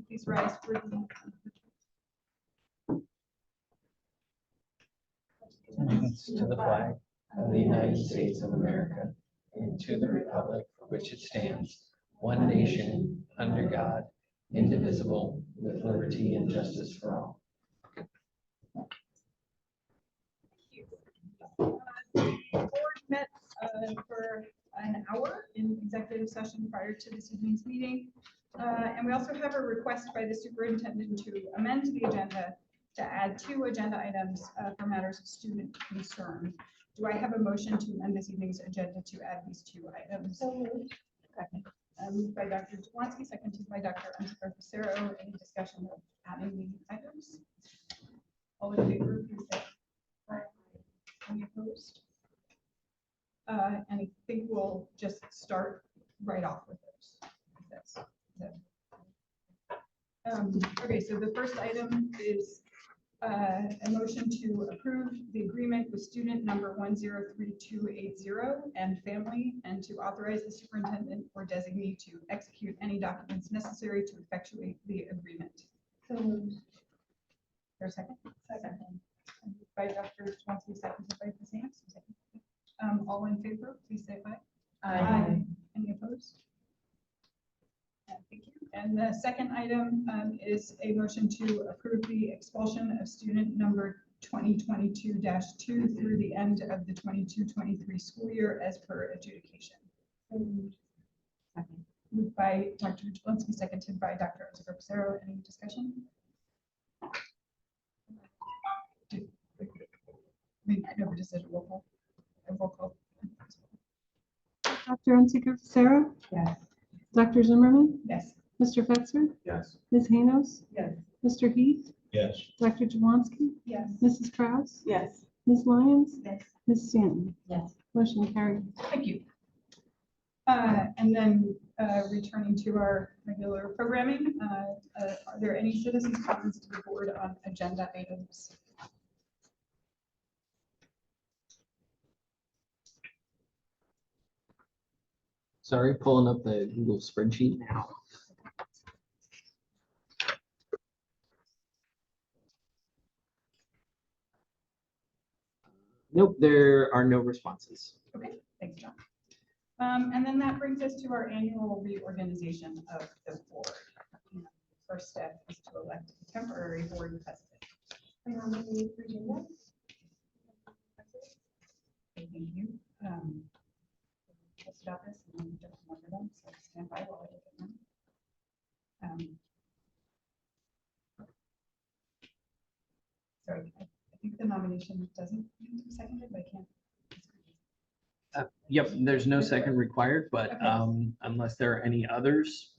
Please rise for the allegiance to the flag of the United States of America and to the republic for which it stands, one nation, under God, indivisible, with liberty and justice for all. The board met for an hour in executive session prior to this evening's meeting. And we also have a request by the superintendent to amend the agenda to add 2 agenda items for matters of student concern. Do I have a motion to amend this evening's agenda to add these 2 items? So moved. Moved by Dr. Jablonski, seconded by Dr. Unser-Pacero. Any discussion of adding these items? All in favor, please say aye. Any opposed? And I think we'll just start right off with those. Okay, so the first item is a motion to approve the agreement with student number 103280 and family, and to authorize the superintendent or designee to execute any documents necessary to effectuate the agreement. So moved. For a second? Second. By Dr. Jablonski, seconded by Ms. Ames. All in favor, please say aye. Aye. Any opposed? Thank you. And the second item is a motion to approve the expulsion of student number 2022-2 through the end of the 22-23 school year as per adjudication. Second. Moved by Dr. Jablonski, seconded by Dr. Unser-Pacero. Any discussion? I know we just did a roll call. Dr. Unser-Pacero? Yes. Dr. Zimmerman? Yes. Mr. Fetzer? Yes. Ms. Hanos? Yes. Mr. Heath? Yes. Dr. Jablonski? Yes. Mrs. Krause? Yes. Ms. Lyons? Yes. Ms. Stanton? Yes. Motion carried. Thank you. And then returning to our regular programming, are there any citizens' comments to the board on agenda items? Sorry, pulling up the Google spreadsheet now. Nope, there are no responses. Okay, thanks, John. And then that brings us to our annual reorganization of the board. And the first step is to elect a temporary board president. Thank you. Just about this, and then don't remember them, so stand by while I look at them. Sorry, I think the nomination doesn't need to be seconded, but I can't. Yep, there's no second required, but Okay. unless there are any others,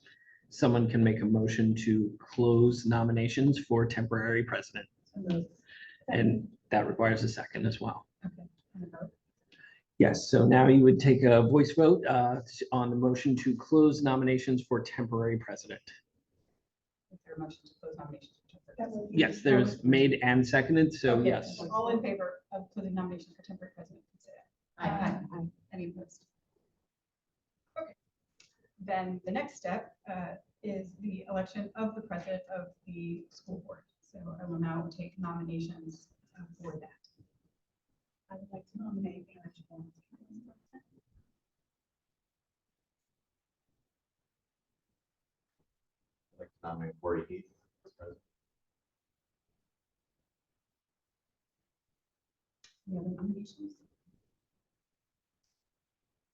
someone can make a motion to close nominations for temporary president. And that requires a second as well. Okay. And a vote? Yes, so now you would take a voice vote on the motion to close nominations for temporary president. Is there a motion to close nominations for temporary president? Yes, there's made and seconded, so Okay, yes. All in favor of closing nominations for temporary president, please say aye. Aye. Any opposed? Okay. Then the next step is the election of the president of the school board. So I will now take nominations for that. I would like to nominate Aaron Jablonski. I'd like to nominate Corey Heath as president. Any other nominations?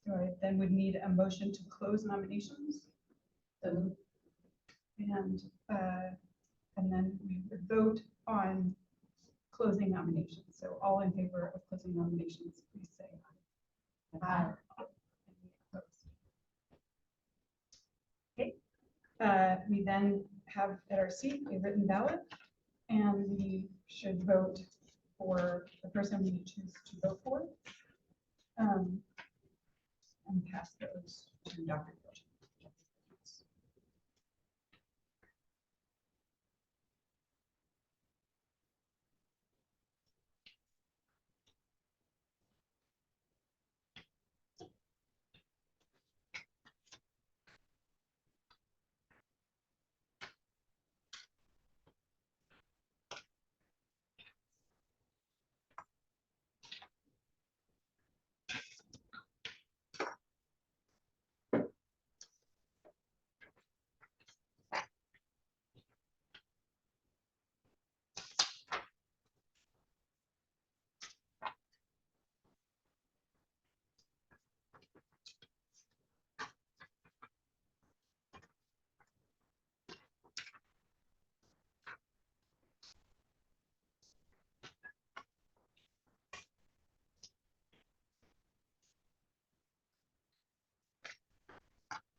So I then would need a motion to close nominations. And then we would vote on closing nominations. So all in favor of closing nominations, please say aye. Aye. Any opposed? Okay. We then have at our seat a written ballot, and we should vote for the person we choose to vote for. And pass those to Dr. George.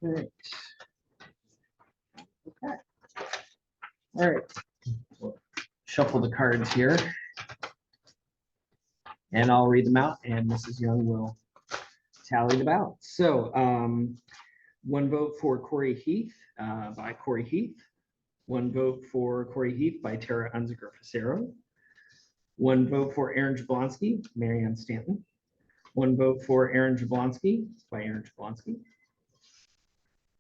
right. Okay. All right. We'll shuffle the cards here. And I'll read them out and Mrs. Young will tally the ballots. So one vote for Corey Heath by Corey Heath. One vote for Corey Heath by Tara Unziger Facero. One vote for Aaron Jablonski, Marianne Stanton. One vote for Aaron Jablonski by Aaron Jablonski.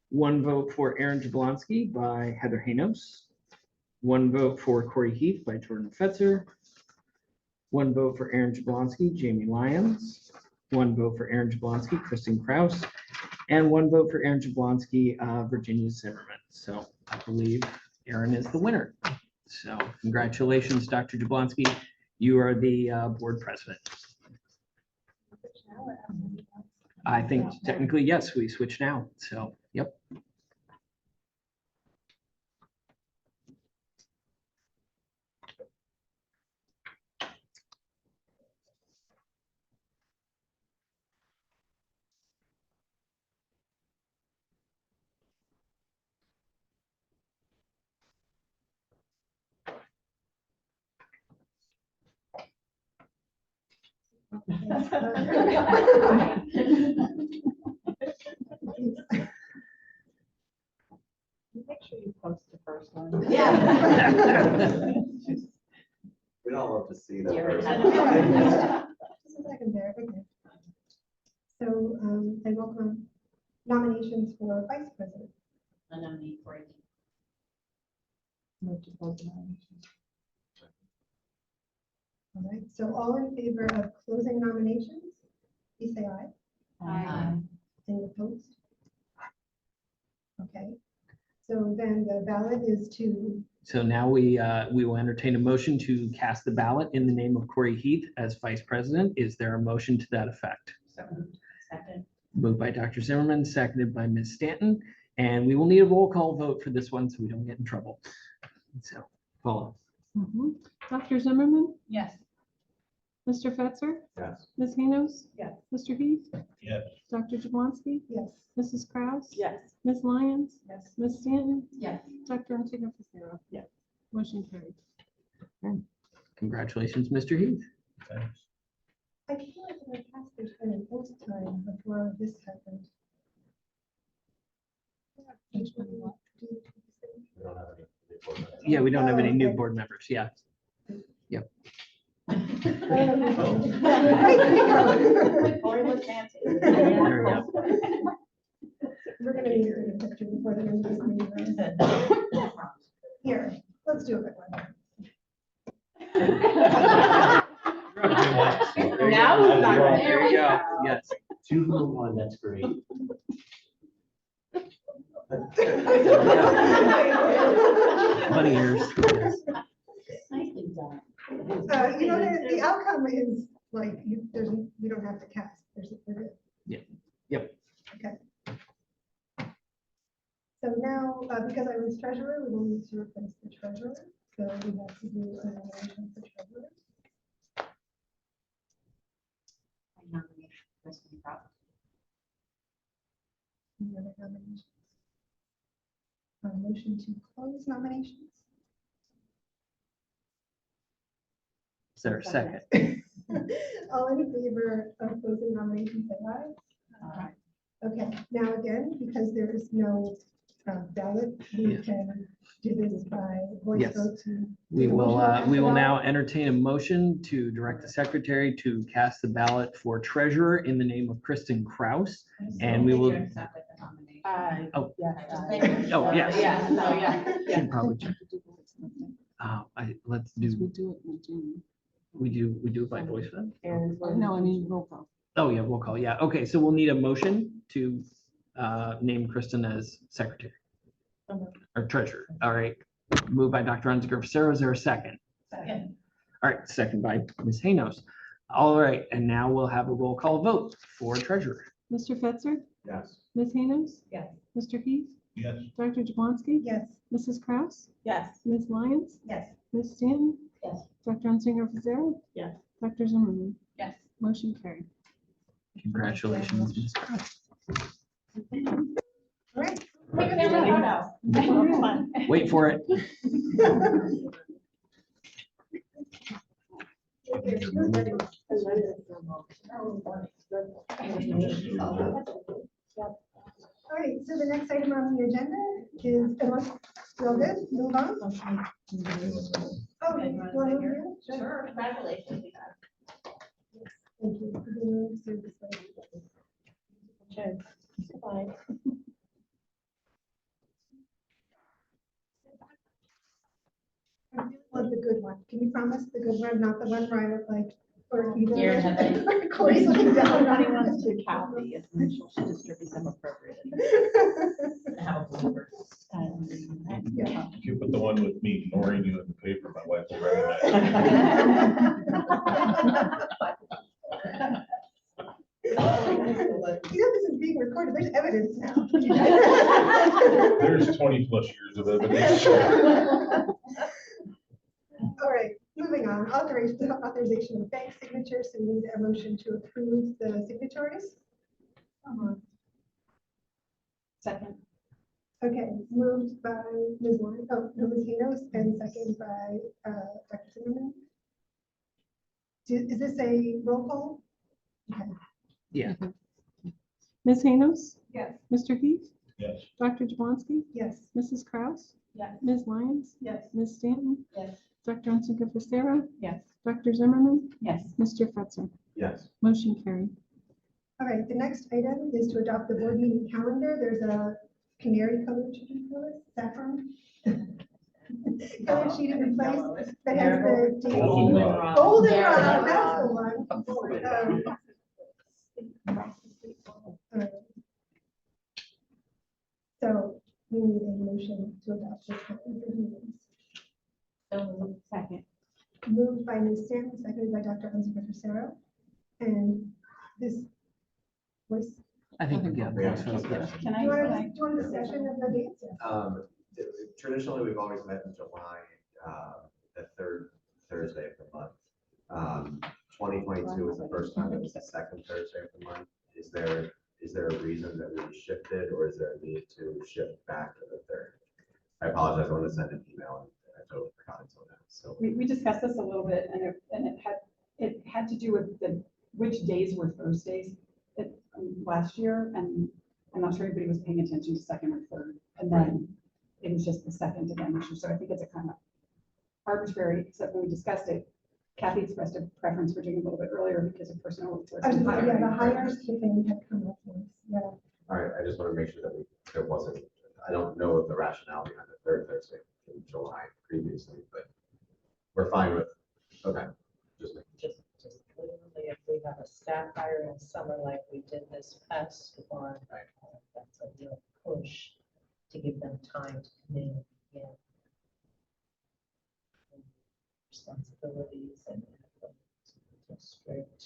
One vote for Aaron Jablonski by Heather Hanos. One vote for Corey Heath by Jordan Fetzer. One vote for Aaron Jablonski, Jamie Lyons. One vote for Aaron Jablonski, Kristen Kraus. And one vote for Aaron Jablonski, Virginia Zimmerman. So I believe Aaron is the winner. So congratulations, Dr. Jablonski. You are the board president. I think technically, yes, we switch now. So, yep. Make sure you post the first one. Yeah. We'd all love to see that person. Just a second there, okay. So, I welcome nominations for vice president. I nominate for it. Move to close the nominations. All right, so all in favor of closing nominations, please say aye. Aye. Any opposed? Okay, so then the ballot is to, So now we will entertain a motion to cast the ballot in the name of Corey Heath as vice president. Is there a motion to that effect? Second. Moved by Dr. Zimmerman, seconded by Ms. Stanton. And we will need a roll call vote for this one so we don't get in trouble. So, Paula. Mhm. Dr. Zimmerman, Yes. Mr. Fetzer, Yes. Ms. Hanos. Yes. Mr. Heath, Yes. Dr. Jablonski, yes. Mrs. Kraus. Yes. Ms. Lyons, Yes. Ms. Stanton, Yes. Dr. Unsinger Fisera. Yes. Motion carried. Congratulations, Mr. Heath. I feel like in the past there's been an old time before this happened. We don't have any board members. Yeah, we don't have any new Okay. board members. Yeah. Corey was fancy. There we go. We're gonna need to take a picture before the end of this meeting. Right? Here, let's do a quick one. Now we've got it. There you go. Yes. 2 for 1, that's great. Bunny ears. Yes. Nicely done. You know, the outcome is like, we don't have to cast. We're good. Yep. Okay. So now, because I was treasurer, we will need to replace the treasurer. So we have to do a nomination for treasurer. I nominate Kristen Kraus. Any other nominations? Motion to close nominations. Is there a second? All in favor of closing nominations, say aye. Okay, now again, because there is no ballot, we Yeah. can do this by voice Yes. vote. We will now entertain a motion to direct the secretary to cast the ballot for treasurer in the name of Kristen Kraus. And we will. Oh. Oh, yes. Yeah, no, yeah. Should probably check. Let's We do, do it in June. we do it by voice vote? No, I mean, roll call. Oh, yeah, we'll call. Yeah. Okay. So we'll need a motion to name Kristen as secretary or treasurer. All right. Moved by Dr. Unziger Fisera. Is there a second? Second. All right. Second by Ms. Hanos. All right. And now we'll have a roll call vote for treasurer. Mr. Fetzer, Yes. Ms. Hanos. Yes. Mr. Heath, Yes. Dr. Jablonski, Yes. Mrs. Kraus, Yes. Ms. Lyons, Yes. Ms. Stanton, Yes. Dr. Unsinger Fisera. Yes. Dr. Zimmerman. Yes. Motion carried. Congratulations, Ms. Kraus. All right. Take a family photo. Wait for it. All right, so the next item on the agenda is, unless we're all good, move on. Oh, you want to move here? Sure, congratulations. Thank you for being so display. Sure. Bye. I really want the good one. Can you promise the good one, not the one where I look like, or either? You're in heaven. Corey's looking down on Everybody us. wants to copy, it's make sure she distributes them appropriately. Have a blooper. Yeah. If you put the one with me ignoring you in the paper, my wife will recognize You know, this is being recorded. There's evidence now. it. There's 20 plus years of evidence. All right, moving on. Authorization of bank signatures. So we need a motion to approve the signatories. Second. Okay, moved by Ms. Warren, oh, no, Ms. Hanos, and second by Dr. Zimmerman. Is this a roll call? Okay. Yeah. Ms. Haynos, Yes. Mr. Heath, Yes. Dr. Jablonski, Yes. Mrs. Kraus, Yes. Ms. Lyons, Yes. Ms. Stanton, Yes. Dr. Unsinger Fisera, Yes. Dr. Zimmerman, Yes. Mr. Fetzer. Yes. Motion carried. All right, the next item is to adopt the board meeting calendar. There's a canary colored sheet in place, saffron. Colored sheet in place that has the date. Goldenrod. Goldenrod, that's the one. So we need a motion to adopt this calendar of meetings. Second. Moved by Ms. Stanton, seconded by Dr. Unsinger Fisera. And this was, I think we got Yeah. this. Can do I? you want a discussion of the dates? Traditionally, we've always met in July, the third Thursday of the month. 2022 was the first time it was the second Thursday of the month. Is there a reason that we shifted, or is there a need to shift back to the third? I apologize, I want to send an email and I totally forgot until now, so. We discussed this a little bit and it had to do with which days were Thursdays last year. And I'm not sure anybody was paying attention to second or third. And then it was just the second again this year. So I think it's a kind of arbitrary, except when we discussed it, Kathy expressed a preference for doing it a little bit earlier because of personal. Yeah, the hires thing had come up once, yeah. All right, I just want to make sure that there wasn't, I don't know of the rationale behind the third Thursday in July previously, but we're fine with, okay. Just literally, if we have a staff hire in summer like we did this past one, that's a real push to give them time to come in and begin responsibilities and strict.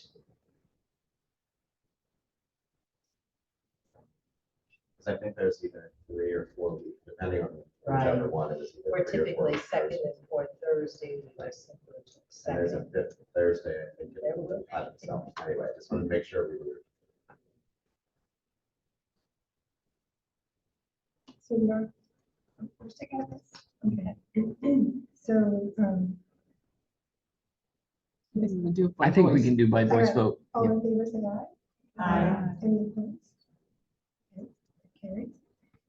Because I think there's either 3 or 4 weeks, depending on whichever Right. one it was. We're either 3 or 4 typically weeks second Thursday. and fourth Thursday, we just simply took And there's a second. 5th Thursday, I think. There we go. By themselves. Anyway, I just want to make sure we were. So we're sticking with this. Okay. So, I think we can do by voice vote. all in favor, say aye. Aye. Any opposed? Okay, carried.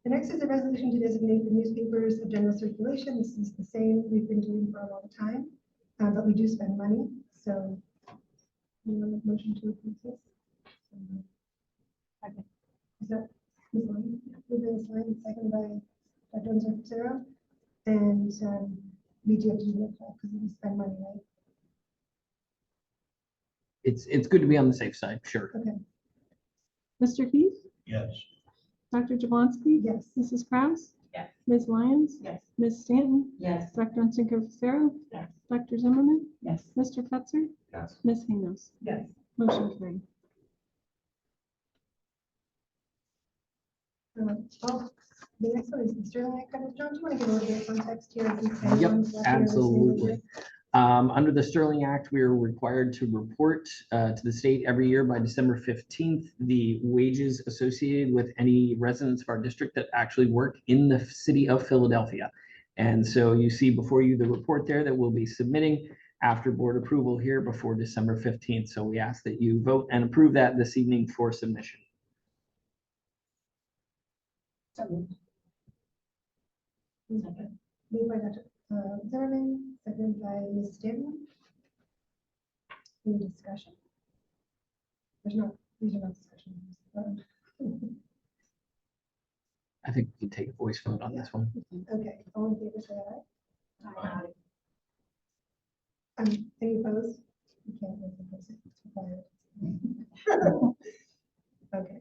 The next is a resolution to designate the newspapers of general circulation. This is the same we've been doing for a long time, but we do spend money, so we want a motion to approve this. Is that Ms. Lyon? Moved by Ms. Lyon, second by Dr. Unser. And we do have to do that because we spend money, right? It's good to be on the safe side, sure. Okay, Mr. Heath, Yes. Dr. Jablonski, yes. Mrs. Kraus, Yes. Ms. Lyons, Yes. Ms. Stanton, Yes. Dr. Unsinger Fisera, Yes. Dr. Zimmerman, Yes. Mr. Fetzer, Yes. Ms. Haynos. Yes. Motion carried. Oh, the next one is the Sterling Act. John, do you want to give a little bit of context here? as these Yep, items, what they're listening absolutely. to? Under the Sterling Act, we are required to report to the state every year by December 15th the wages associated with any residents of our district that actually work in the city of Philadelphia. And so you see before you the report there that we'll be submitting after board approval here before December 15th. So we ask that you vote and approve that this evening for submission. Moved by Dr. Zimmerman, seconded by Ms. Stanton. Any discussion? These are not discussions. I think we can take a voice vote on this one. Okay, all in favor, say aye. Any opposed? You can't vote opposed, it's required. Okay.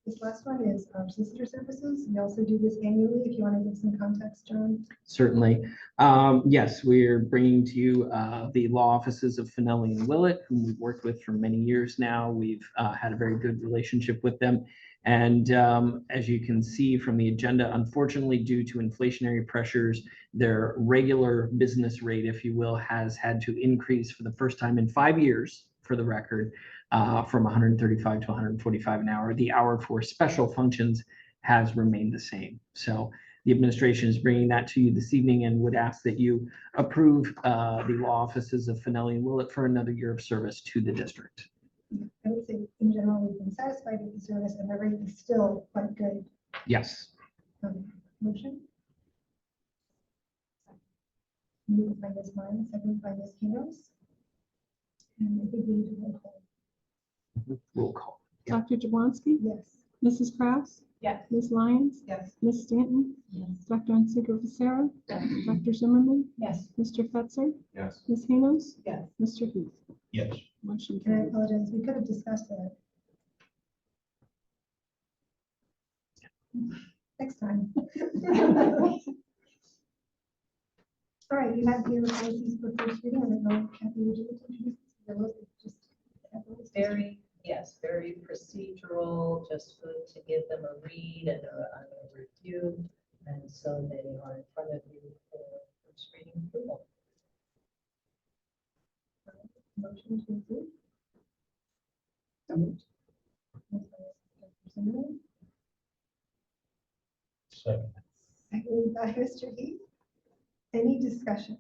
This last one is solicitor services. We also do this annually. If you want to give some context, John. Certainly. Yes, we're bringing to you the law offices of Finelli and Willett, whom we've worked with for many years now. We've had a very good relationship with them. And as you can see from the agenda, unfortunately, due to inflationary pressures, their regular business rate, if you will, has had to increase for the first time in 5 years, for the record, from 135 to 145 an hour. The hour for special functions has remained the same. So the administration is bringing that to you this evening and would ask that you approve the law offices of Finelli and Willett for another year of service to the district. I would say in general, we've been satisfied with the service and the rate is still quite good. Yes. Motion. Moved by Ms. Lyons, seconded by Ms. Kinos. And I think we need to roll call. Roll call. Dr. Jablonski, Yes. Mrs. Kraus, Yes. Ms. Lyons, Yes. Ms. Stanton, Yes. Dr. Unsicker Fisera, Dr. Zimmerman, Yes. Mr. Fetzer, Yes. Ms. Haynos, Yes. Mr. Heath. Yes. Motion And I carries. apologize, we could have discussed that. Next time. All right, you have your policies for first reading. I don't know, Kathy, would you like to introduce those? Very procedural, just good to give them a read and a review. And so they are in front of you for first reading approval. Motion to approve. So moved. Second. Seconded by Mr. Heath. Any discussion?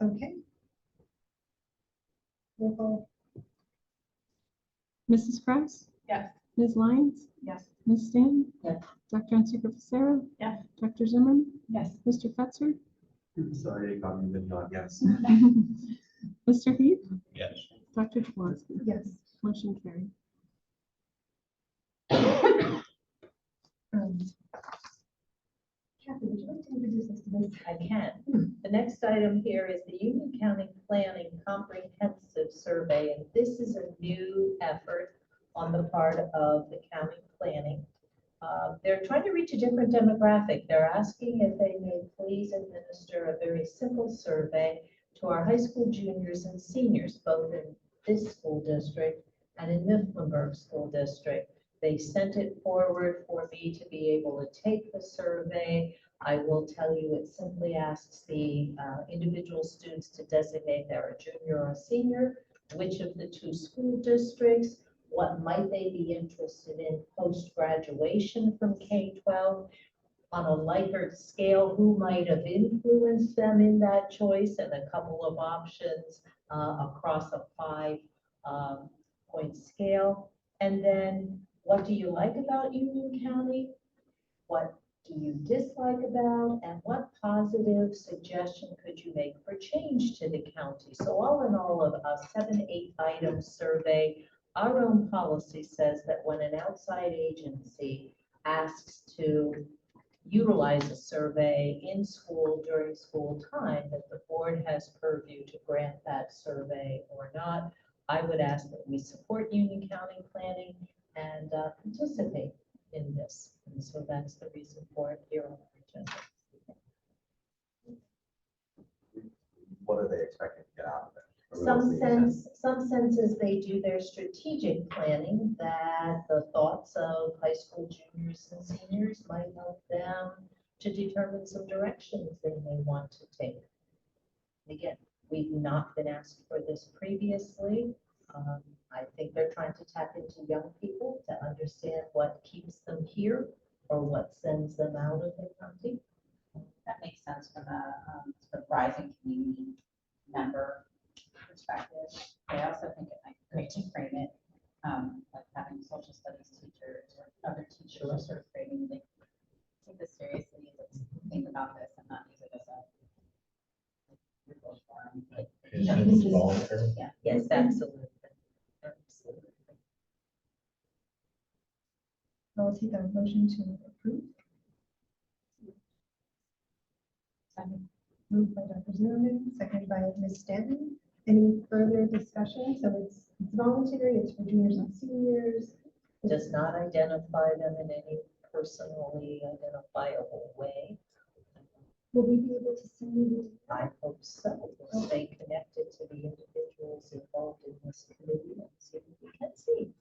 Okay. Roll call. Mrs. Kraus, Yes. Ms. Lyons, Yes. Ms. Stanton, Yes. Dr. Unsicker Fisera, Yes. Dr. Zimmerman, Yes. Mr. Fetzer, Sorry, caught me mid-yawn. Yes. Mr. Heath, Yes. Dr. Jablonski. Yes. Motion carried. Kathy, would you like to introduce us to this? I can. The next item here is the Union County Planning Comprehensive Survey, and this is a new effort on the part of the county planning. They're trying to reach a different demographic. They're asking if they may please administer a very simple survey to our high school juniors and seniors, both in this school district and in Mifflinburg School District. They sent it forward for me to be able to take the survey. I will tell you, it simply asks the individual students to designate they're a junior or a senior, which of the two school districts, what might they be interested in post-graduation from K-12, on a Likert scale, who might have influenced them in that choice, and a couple of options across a 5-point scale. And then, what do you like about Union County? What do you dislike about, and what positive suggestion could you make for change to the county? So all in all, of a 7-8 item survey. Our own policy says that when an outside agency asks to utilize a survey in school during school time, that the board has purview to grant that survey or not. I would ask that we support Union County planning and participate in this. And so that's the reason for it here on the agenda. What are they expecting to get out of it? Some senses they do their strategic planning, that the thoughts of high school juniors and seniors might help them to determine some directions they may want to take. Again, we've not been asked for this previously. I think they're trying to tap into young people to understand what keeps them here or what sends them out of the county. That makes sense from a sort of rising community member perspective. I also think it might be great to frame it like having social studies teachers or other teachers sort of framing like take this seriously, let's think about this and not use it as a forum. Like, Is it voluntary? yeah. Yes, absolutely. Absolutely. I'll take a motion to approve. Moved by Dr. Zimmerman, seconded by Ms. Stanton. Any further discussion? So it's voluntary, it's for juniors and seniors. Does not identify them in any personally identifiable way. Will we be able to see? I hope so. We'll stay connected to the individuals involved in this committee and see what we can see.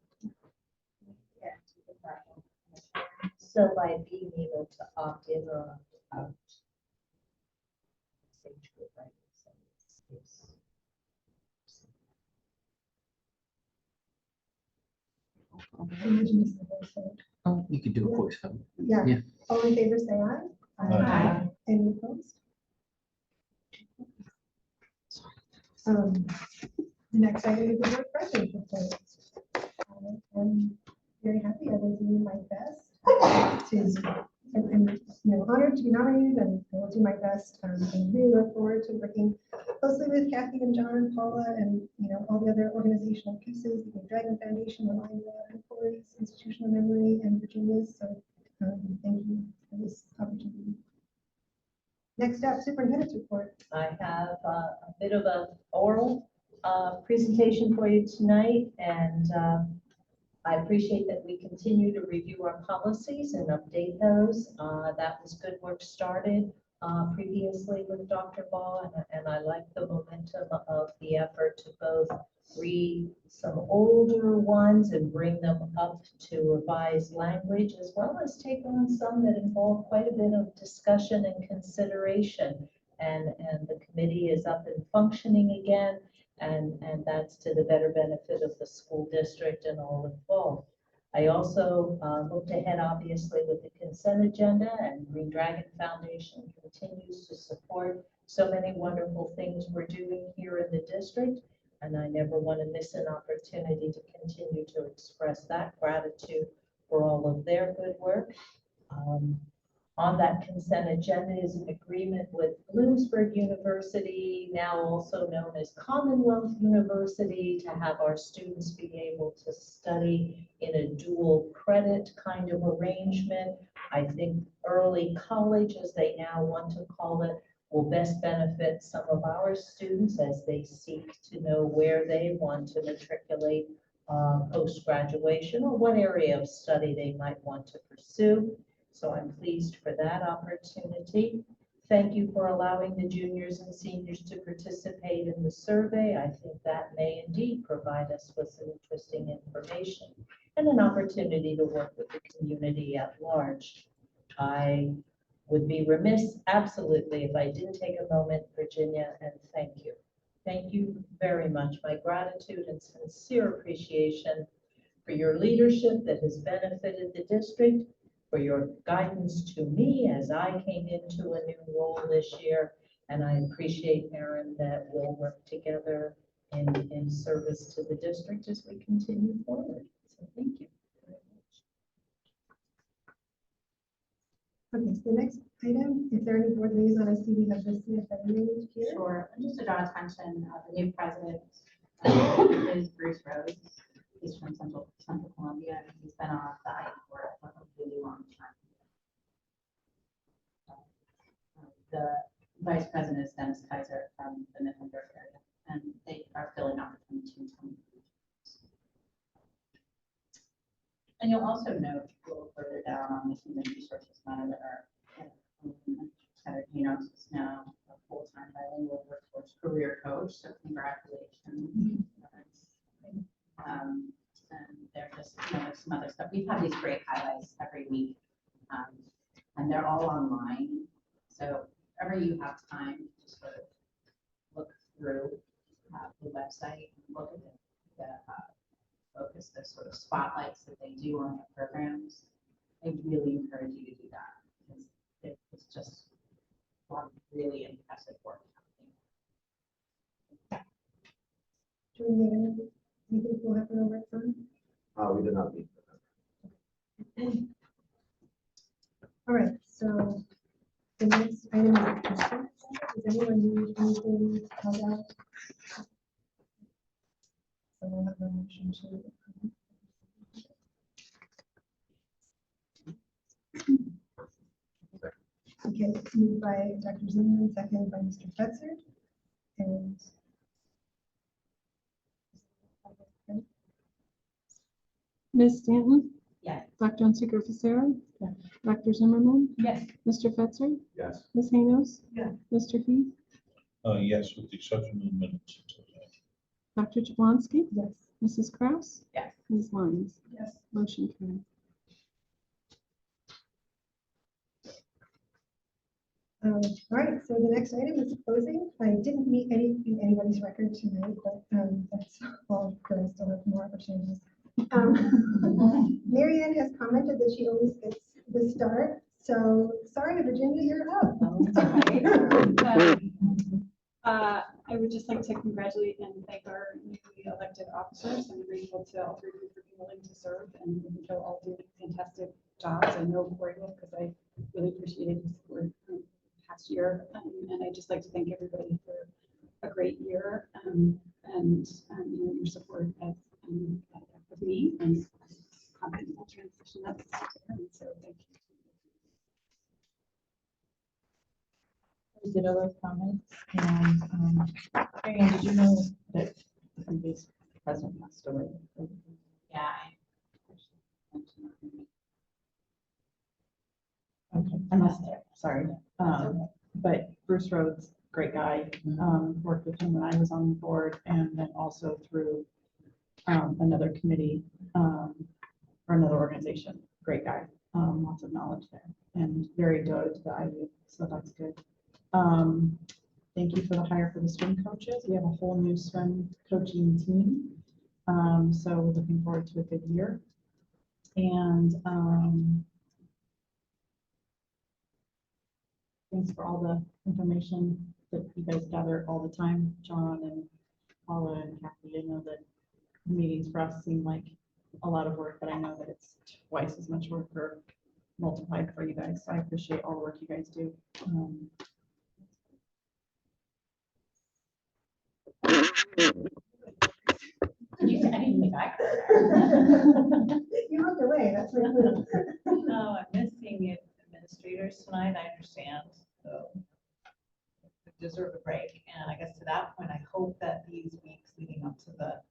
So by being able to opt in or opt out. Imagine this is the voice vote. Oh, you could do a voice vote. Yeah. Yeah. All in favor, say aye. Aye. Any opposed? The next item is the board president's report. I'm very happy. I will do my best to, and honored to be nominated, and I will do my best. And really look forward to working closely with Kathy and John, Paula, and all the other organizational pieces, the Dragon Foundation, the Line Employees, Institutional Memory, and Virginia's. So thank you for this opportunity. Next up, superintendent's report. I have a bit of an oral presentation for you tonight, and I appreciate that we continue to review our policies and update those. That was good work started previously with Dr. Ball, and I like the momentum of the effort to both read some older ones and bring them up to revised language, as well as take on some that involve quite a bit of discussion and consideration. And the committee is up and functioning again. And that's to the better benefit of the school district and all involved. I also looked ahead, obviously, with the consent agenda, and Green Dragon Foundation continues to support so many wonderful things we're doing here in the district. And I never want to miss an opportunity to continue to express that gratitude for all of their good work. On that consent agenda is an agreement with Lewisburg University, now also known as Commonwealth University, to have our students be able to study in a dual credit kind of arrangement. I think early college, as they now want to call it, will best benefit some of our students as they seek to know where they want to matriculate post-graduation or what area of study they might want to pursue. So I'm pleased for that opportunity. Thank you for allowing the juniors and seniors to participate in the survey. I think that may indeed provide us with some interesting information and an opportunity to work with the community at large. I would be remiss, absolutely, if I didn't take a moment, Virginia, and thank you. Thank you very much. My gratitude and sincere appreciation for your leadership that has benefited the district, for your guidance to me as I came into a new role this year. And I appreciate, Erin, that we'll work together in service to the district as we continue forward. So thank you very much. Okay, so the next item, is there any board liaison? I see we have the CFA here. Sure. And just to draw attention, the new president is Bruce Rose. He's from Central Columbia, and he's been on the IE board for a really long time. The vice president is Dennis Kaiser from the Mifflinburg area, and they are filling out the 22-23. And you'll also note a little further down on the human resources matter that our is now a full-time bilingual workforce career coach, so congratulations. And they're just, there's some other stuff. We have these great highlights every week. And they're all online. So whenever you have time to sort of look through the website and look at the focus, the sort of spotlights that they do on their programs, I really encourage you to do that because it's just a lot of really impressive work happening. Do we need anything will happen over at Sun? We did not meet. All right, so the next item is the consent. Does anyone need anything held out? So we'll have a motion to approve. Okay, moved by Dr. Zimmerman, seconded by Mr. Fetzer. And Ms. Stanton? Yes. Dr. Unseco Fisera? Dr. Zimmerman? Yes. Mr. Fetzer? Yes. Ms. Haynos? Yeah. Mr. Heath? Yes, with the exception of the minutes. Dr. Jablonski? yes. Mrs. Kraus? Yes. Ms. Lyons? Yes. Motion carried. All right, so the next item is closing. I didn't meet anybody's record tonight, but that's all good. I still have more opportunities. Mary Ann has commented that she always gets the start. So sorry, Virginia, you're up. I would just like to congratulate and thank our newly elected officers. I'm grateful to all three of you for being willing to serve, and I think you'll all do fantastic jobs. I know Corey will, because I really appreciated his support past year. And I'd just like to thank everybody for a great year and your support as of me and confident in the transition. So thank you. We did all those comments, and Mary Ann, did you know that the previous president passed away? Yeah. Okay, unless, sorry, but Bruce Rhodes, great guy, worked with him when I was on the board, and then also through another committee or another organization, great guy, lots of knowledge there, and very devoted to the IU, so that's good. Thank you for the hire for the swim coaches. We have a whole new swim coaching team. So we're looking forward to a good year. And thanks for all the information that you guys gather all the time, John and Paula and Kathy. I know that the meetings for us seem like a lot of work, but I know that it's twice as much work or multiplied for you guys. So I appreciate all the work you guys do. I didn't think I could. You looked away, that's my clue. No, I'm missing administrators tonight, I understand, so they deserve a break, and I guess to that point, I hope that these weeks leading up to the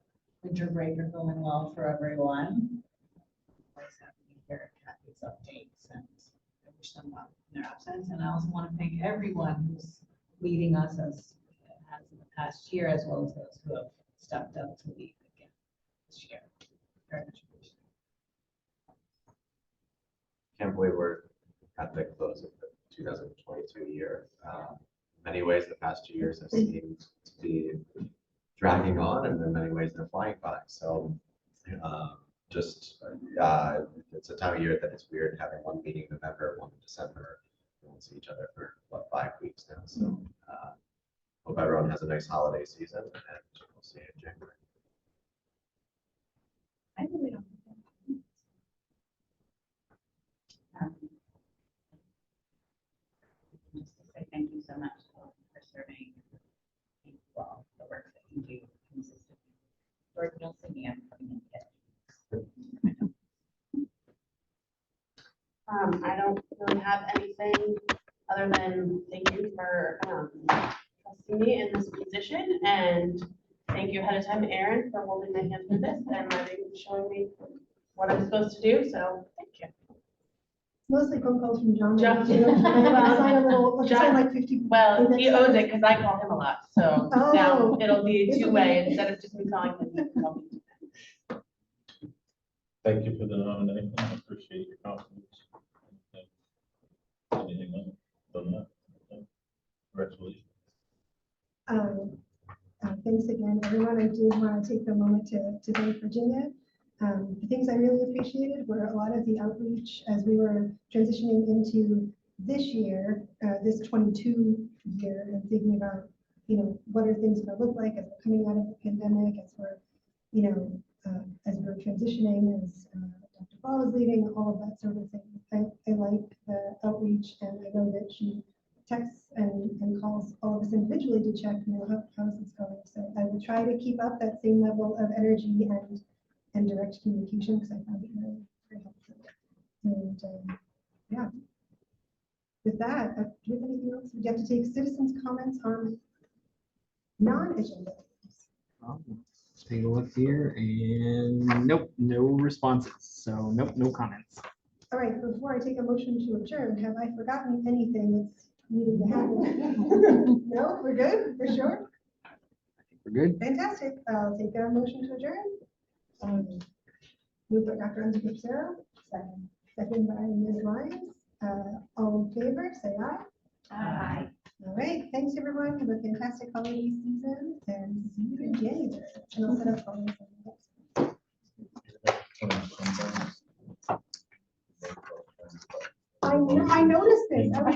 winter break are going well for everyone. Always happy to hear Kathy's updates, and I wish them well in their absence, and I also want to thank everyone who's leading us as has in the past year, as well as those who have stepped up to lead again this year. Very much appreciated. Can't believe we're at the close of the 2022 year. In many ways, the past 2 years have seemed to be dragging on, and in many ways they're flying by. So it's a time of year that it's weird having one meeting in November, one in December. We won't see each other for what, 5 weeks now. So hope everyone has a nice holiday season, and we'll see you in January. I really don't. Just to say thank you so much for serving well the work that you do consistently. George, don't see me, I'm coming in. I don't really have anything other than thank you for trusting me in this position, and thank you ahead of time, Aaron, for holding my hand through this and showing me what I'm supposed to do. So thank you. Mostly phone calls from John. John. too. I sign a little, I sign John. like 50. Well, index he owes cards. it because I call him a lot, so Oh. now it'll be two-way instead of just me calling him. you can call me. Thank you for the nomination. I appreciate your confidence. Anything else? Done that? Congratulations. Thanks again, everyone. I did want to take a moment to thank Virginia. The things I really appreciated were a lot of the outreach as we were transitioning into this year, this 22 year, and thinking about, what are things going to look like as we're coming out of the pandemic, as we're, as we're transitioning, as Dr. Ball is leading, all of that sort of thing. I like the outreach, and I know that she texts and calls all of us individually to check, how is this going? So I will try to keep up that same level of energy and direct communication, because I found it very, very helpful. And yeah. With that, do you have anything else? We have to take citizens' comments on non-agenda items. Let's take a look here, and nope, no responses. So nope, no comments. All right, before I take a motion to adjourn, have I forgotten anything that's needed to happen? No, we're good, for sure. I think we're good. Fantastic. I'll take a motion to adjourn. Moved by Dr. Anzio. Second by Ms. Lyons. All in favor, say aye. Aye. All right, thanks everyone. Have a fantastic holiday season and see you in January. And I'll set up holidays. I noticed this. I was